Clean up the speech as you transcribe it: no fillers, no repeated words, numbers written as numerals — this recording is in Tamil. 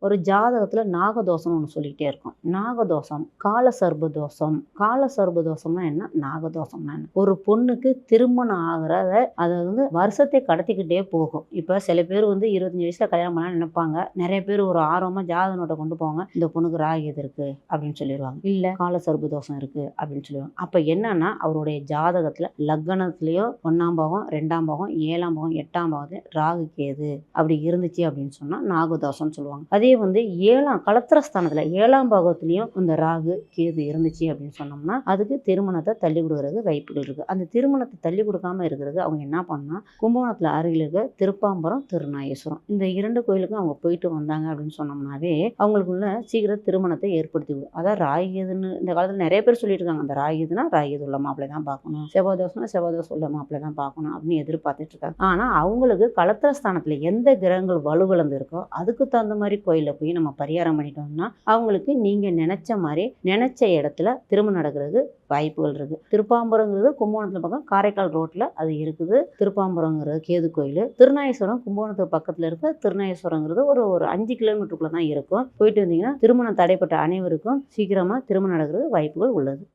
ஒரு ஜாதகத்துல நாகதோஷம்னு ஒன்று சொல்லிக்கிட்டே இருக்கும். நாகதோஷம், காலசர்ப தோஷம். காலசர்ப தோஷம்னா என்ன, நாகதோஷம்னா என்ன? ஒரு பொண்ணுக்கு திருமணம் ஆகிறத அது வருஷத்தை கடத்திக்கிட்டே போகும். இப்ப சில பேர் 25 வயசுல கல்யாணம் பண்ண நினைப்பாங்க. நிறைய பேர் ஒரு ஆர்வமா ஜாதக நோட்டை கொண்டு போவாங்க. இந்த பொண்ணுக்கு ராகு எது இருக்கு அப்படின்னு சொல்லிடுவாங்க. இல்ல காலசர்ப தோஷம் இருக்கு அப்படின்னு சொல்லுவாங்க. அப்ப என்னன்னா அவருடைய ஜாதகத்துல லக்னத்திலயோ 1ஆம் பாவம், 2ஆம் பாவம், 7ஆம் பாவம், 8ஆம் பாவத்துல ராகு கேது அப்படி இருந்துச்சு அப்படின்னு சொன்னா நாகதோஷம்னு சொல்லுவாங்க. அதே 7ஆம் களத்திரஸ்தானத்துல 7ஆம் பாகத்திலையும் இந்த ராகு கேது இருந்துச்சு அப்படின்னு சொன்னோம்னா அதுக்கு திருமணத்தை தள்ளி கொடுக்கறதுக்கு வாய்ப்புகள் இருக்கு. அந்த திருமணத்தை தள்ளி கொடுக்காம இருக்கிறது அவங்க என்ன பண்ணா, கும்பகோணத்துல அருகில் இருக்க திருப்பாம்பரம், திருநாகேஸ்வரம் இந்த 2 கோயிலுக்கும் அவங்க போயிட்டு வந்தாங்க அப்படின்னு சொன்னோம்னாவே அவங்களுக்குள்ள சீக்கிரம் திருமணத்தை ஏற்படுத்தி விடும். அதான் ராகிதுன்னு இந்த காலத்துல நிறைய பேர் சொல்லிட்டு இருக்காங்க. அந்த ராகிதுனா ராகிது உள்ள மாப்பிள்ளை தான் பார்க்கணும், செவ்வாதோஷம்னா செவ்வாதோஷம் உள்ள மாப்பிள்ளை தான் பார்க்கணும் அப்படின்னு எதிர்பார்த்துட்டு இருக்காங்க. ஆனா அவங்களுக்கு களத்திரஸ்தானத்துல எந்த கிரகங்கள் வலுவிழந்து இருக்கோ அதுக்கு தகுந்த மாதிரி கோயில போய் நம்ம பரிகாரம் பண்ணிட்டோம்னா அவங்களுக்கு நீங்க நினைச்ச மாதிரி நினைச்ச இடத்துல திருமணம் நடக்கிறதுக்கு வாய்ப்புகள் இருக்கு. திருப்பாம்பரங்கிறது கும்பகோணத்துல பக்கம் காரைக்கால் ரோட்ல அது இருக்குது. திருப்பாம்பரங்கிறது கேது கோயில். திருநாகேஸ்வரம் கும்பகோணத்துக்கு பக்கத்துல இருக்க திருநாகேஸ்வரங்கிறது ஒரு 5 கிலோமீட்டருக்குள்ள தான் இருக்கும். போயிட்டு வந்தீங்கன்னா திருமணம் தடைப்பட்ட அனைவருக்கும் சீக்கிரமா திருமணம் நடக்கிறது வாய்ப்புகள் உள்ளது.